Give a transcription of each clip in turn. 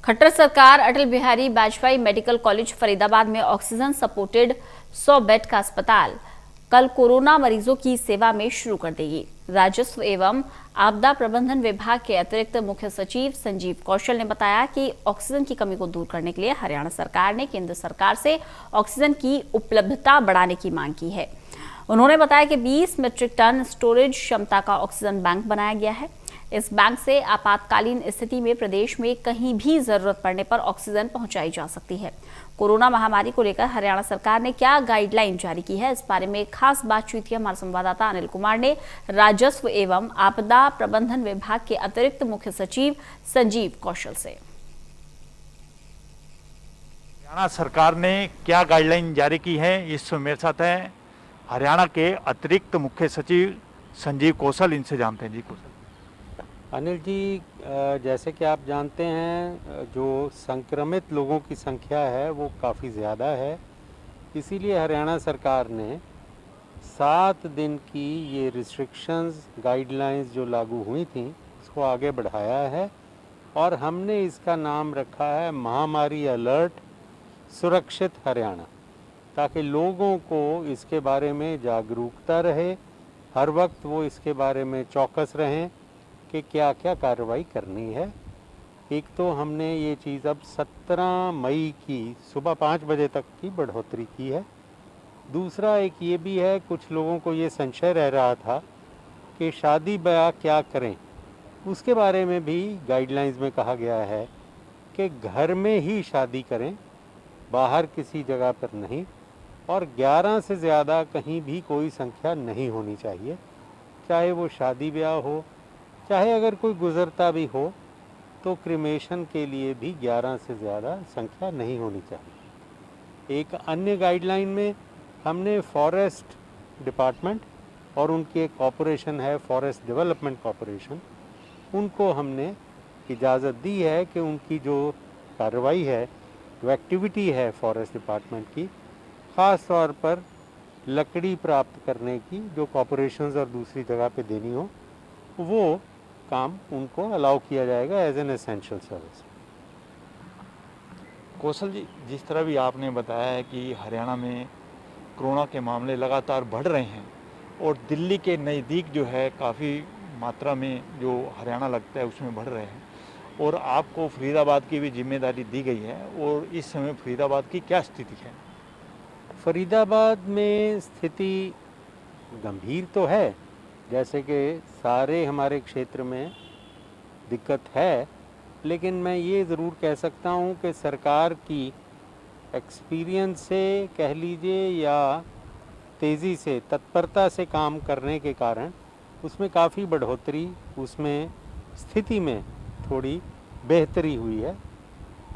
खट्टर सरकार Atal Bihari Vajpayee medical college Faridabad में oxygen supported 100 bed का अस्पताल कल कोरोना मरीजों की सेवा में शुरू कर देगी। राजस्व एवं आपदा प्रबंधन विभाग के अतिरिक्त मुख्य सचिव संजीव कौशल ने बताया कि ऑक्सीजन की कमी को दूर करने के लिए हरियाणा सरकार ने केंद्र सरकार से ऑक्सीजन की उपलब्धता बढ़ाने की मांग की है। उन्होंने बताया कि 20 मीट्रिक टन स्टोरेज क्षमता का ऑक्सीजन बैंक बनाया गया है। इस बैंक से आपातकालीन स्थिति में प्रदेश में कहीं भी जरूरत पड़ने पर ऑक्सीजन पहुंचाई जा सकती है। कोरोना महामारी को लेकर हरियाणा सरकार ने क्या गाइडलाइन जारी की है, इस बारे में खास बातचीत की हमारे संवाददाता अनिल कुमार ने राजस्व एवं आपदा प्रबंधन विभाग के अतिरिक्त मुख्य सचिव संजीव कौशल से। हरियाणा सरकार ने क्या गाइडलाइन जारी की है, इस मेरे साथ हैं हरियाणा के अतिरिक्त मुख्य सचिव संजीव कौशल। इनसे जानते हैं। जी कौशल। अनिल जी, जैसे कि आप जानते हैं जो संक्रमित लोगों की संख्या है वो काफ़ी ज़्यादा है, इसीलिए हरियाणा सरकार ने 7 दिन की ये रिस्ट्रिक्शंस गाइडलाइंस जो लागू हुई थी उसको आगे बढ़ाया है और हमने इसका नाम रखा है महामारी अलर्ट सुरक्षित हरियाणा, ताकि लोगों को इसके बारे में जागरूकता रहे, हर वक्त वो इसके बारे में चौकस रहें कि क्या क्या कार्रवाई करनी है। एक तो हमने ये चीज़ अब 17 मई की सुबह 5 बजे तक की बढ़ोतरी की है। दूसरा एक ये भी है, कुछ लोगों को ये संशय रह रहा था कि शादी ब्याह क्या करें, उसके बारे में भी गाइडलाइंस में कहा गया है कि घर में ही शादी करें, बाहर किसी जगह पर नहीं, और 11 से ज़्यादा कहीं भी कोई संख्या नहीं होनी चाहिए, चाहे वो शादी ब्याह हो, चाहे अगर कोई गुजरता भी हो तो क्रिमेशन के लिए भी 11 से ज़्यादा संख्या नहीं होनी चाहिए। एक अन्य गाइडलाइन में हमने फॉरेस्ट डिपार्टमेंट और उनकी एक कॉरपोरेशन है फॉरेस्ट डेवलपमेंट कॉरपोरेशन, उनको हमने इजाज़त दी है कि उनकी जो कार्रवाई है, जो एक्टिविटी है फॉरेस्ट डिपार्टमेंट की, ख़ास तौर पर लकड़ी प्राप्त करने की जो कॉरपोरेशंस और दूसरी जगह पे देनी हो, वो काम उनको अलाउ किया जाएगा एज एन एसेंशियल सर्विस। कौशल जी, जिस तरह भी आपने बताया है कि हरियाणा में कोरोना के मामले लगातार बढ़ रहे हैं और दिल्ली के नज़दीक जो है काफ़ी मात्रा में जो हरियाणा लगता है उसमें बढ़ रहे हैं, और आपको फरीदाबाद की भी जिम्मेदारी दी गई है, और इस समय फरीदाबाद की क्या स्थिति है? फरीदाबाद में स्थिति गंभीर तो है, जैसे कि सारे हमारे क्षेत्र में दिक्कत है, लेकिन मैं ये ज़रूर कह सकता हूँ कि सरकार की एक्सपीरियंस से कह लीजिए या तेज़ी से तत्परता से काम करने के कारण उसमें काफ़ी बढ़ोतरी, उसमें स्थिति में थोड़ी बेहतरी हुई है।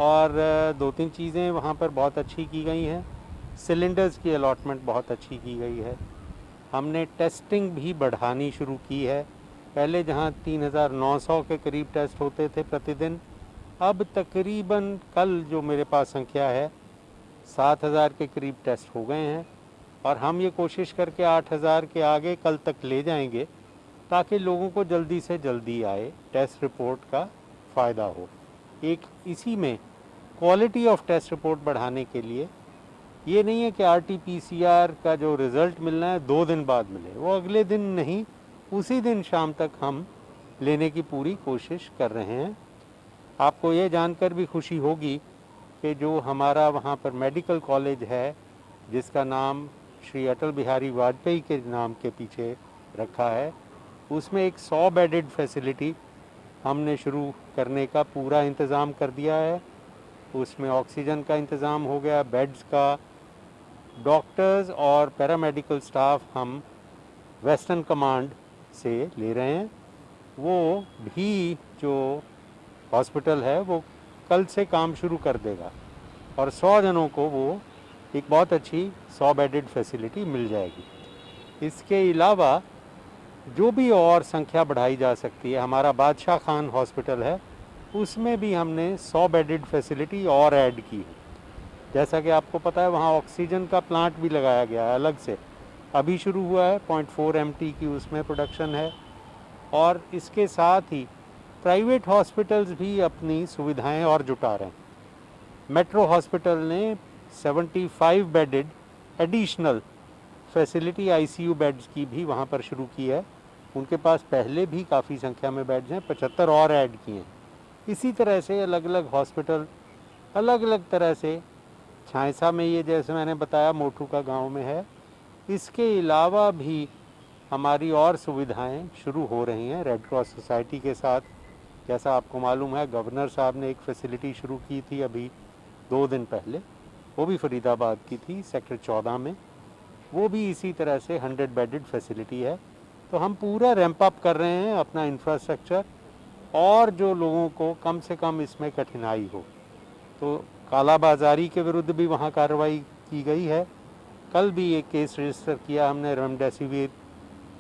और 2-3 चीज़ें वहाँ पर बहुत अच्छी की गई हैं। सिलेंडर्स की अलॉटमेंट बहुत अच्छी की गई है। हमने टेस्टिंग भी बढ़ानी शुरू की है। पहले जहाँ 3900 के करीब टेस्ट होते थे प्रतिदिन, अब तकरीबन कल जो मेरे पास संख्या है 7000 के करीब टेस्ट हो गए हैं, और हम ये कोशिश करके 8000 के आगे कल तक ले जाएंगे ताकि लोगों को जल्दी से जल्दी आए, टेस्ट रिपोर्ट का फ़ायदा हो। एक इसी में क्वालिटी ऑफ टेस्ट रिपोर्ट बढ़ाने के लिए ये नहीं है कि RT-PCR का जो रिज़ल्ट मिलना है 2 दिन बाद मिले, वो अगले दिन नहीं, उसी दिन शाम तक हम लेने की पूरी कोशिश कर रहे हैं। आपको ये जानकर भी खुशी होगी कि जो हमारा वहाँ पर मेडिकल कॉलेज है, जिसका नाम श्री अटल बिहारी वाजपेयी के नाम के पीछे रखा है, उसमें एक 100 बेडेड फैसिलिटी हमने शुरू करने का पूरा इंतज़ाम कर दिया है। उसमें ऑक्सीजन का इंतज़ाम हो गया, बेड्स का, डॉक्टर्स और पैरामेडिकल स्टाफ हम वेस्टर्न कमांड से ले रहे हैं। वो भी जो हॉस्पिटल है वो कल से काम शुरू कर देगा और 100 जनों को वो एक बहुत अच्छी 100 बेडेड फैसिलिटी मिल जाएगी। इसके अलावा जो भी और संख्या बढ़ाई जा सकती है, हमारा बादशाह खान हॉस्पिटल है, उसमें भी हमने 100 बेडेड फैसिलिटी और ऐड की है। जैसा कि आपको पता है वहाँ ऑक्सीजन का प्लांट भी लगाया गया है अलग से, अभी शुरू हुआ है, 0.4 MT की उसमें प्रोडक्शन है। और इसके साथ ही प्राइवेट हॉस्पिटल्स भी अपनी सुविधाएं और जुटा रहे हैं। मेट्रो हॉस्पिटल ने 75 bedded additional facility ICU beds की भी वहाँ पर शुरू की है। उनके पास पहले भी काफ़ी संख्या में बेड्स हैं, 75 और ऐड किए हैं। इसी तरह से अलग अलग हॉस्पिटल अलग अलग तरह से, छांयसा में ये जैसे मैंने बताया मोटू का गांव में है, इसके अलावा भी हमारी और सुविधाएं शुरू हो रही हैं रेड क्रॉस सोसाइटी के साथ। जैसा आपको मालूम है, गवर्नर साहब ने एक फैसिलिटी शुरू की थी अभी 2 दिन पहले, वो भी फरीदाबाद की थी, सेक्टर 14 में। वो भी इसी तरह से 100 बेडेड फैसिलिटी है। तो हम पूरा रैंप अप कर रहे हैं अपना इंफ्रास्ट्रक्चर, और जो लोगों को कम से कम इसमें कठिनाई हो। तो कालाबाजारी के विरुद्ध भी वहाँ कार्रवाई की गई है। कल भी एक केस रजिस्टर किया हमने, रेमडेसिविर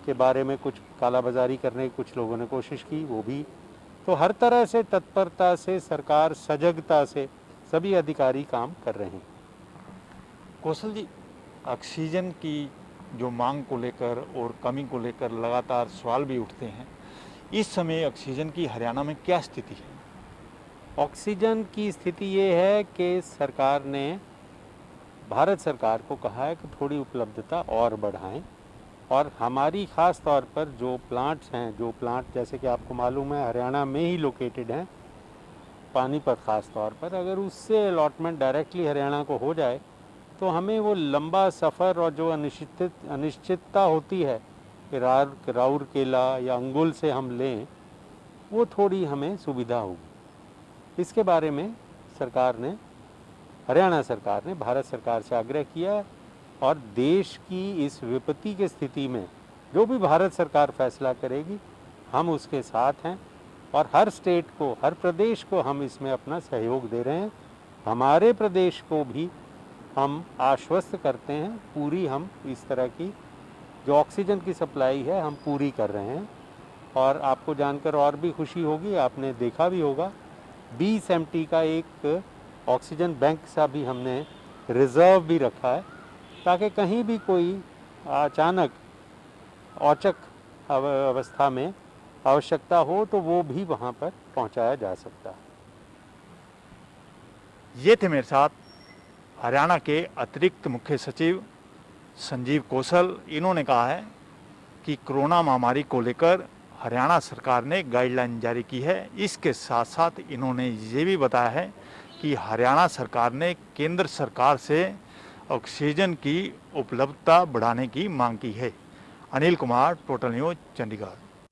के बारे में कुछ कालाबाजारी करने की कुछ लोगों ने कोशिश की, वो भी। तो हर तरह से तत्परता से सरकार, सजगता से सभी अधिकारी काम कर रहे हैं। कौशल जी, ऑक्सीजन की जो मांग को लेकर और कमी को लेकर लगातार सवाल भी उठते हैं। इस समय ऑक्सीजन की हरियाणा में क्या स्थिति है? ऑक्सीजन की स्थिति ये है कि सरकार ने, भारत सरकार को कहा है कि थोड़ी उपलब्धता और बढ़ाएं, और हमारी ख़ास तौर पर जो प्लांट्स हैं, जो प्लांट जैसे कि आपको मालूम है हरियाणा में ही लोकेटेड हैं, पानीपत ख़ास तौर पर, अगर उससे अलॉटमेंट डायरेक्टली हरियाणा को हो जाए तो हमें वो लंबा सफ़र और जो अनिश्चितता होती है कि राउरकेला या अंगुल से हम लें, वो थोड़ी हमें सुविधा होगी। इसके बारे में सरकार ने, हरियाणा सरकार ने भारत सरकार से आग्रह किया, और देश की इस विपत्ति की स्थिति में जो भी भारत सरकार फैसला करेगी हम उसके साथ हैं, और हर स्टेट को, हर प्रदेश को हम इसमें अपना सहयोग दे रहे हैं। हमारे प्रदेश को भी हम आश्वस्त करते हैं, पूरी हम इस तरह की जो ऑक्सीजन की सप्लाई है हम पूरी कर रहे हैं। और आपको जानकर और भी खुशी होगी, आपने देखा भी होगा, BSMT का एक ऑक्सीजन बैंक सा भी हमने रिज़र्व भी रखा है, ताकि कहीं भी कोई अचानक औचक अवस्था में आवश्यकता हो तो वो भी वहाँ पर पहुँचाया जा सकता है। ये थे मेरे साथ हरियाणा के अतिरिक्त मुख्य सचिव संजीव कौशल। इन्होंने कहा है कि कोरोना महामारी को लेकर हरियाणा सरकार ने गाइडलाइन जारी की है। इसके साथ साथ इन्होंने ये भी बताया है कि हरियाणा सरकार ने केंद्र सरकार से ऑक्सीजन की उपलब्धता बढ़ाने की मांग की है। Anil Kumar, total news, Chandigarh.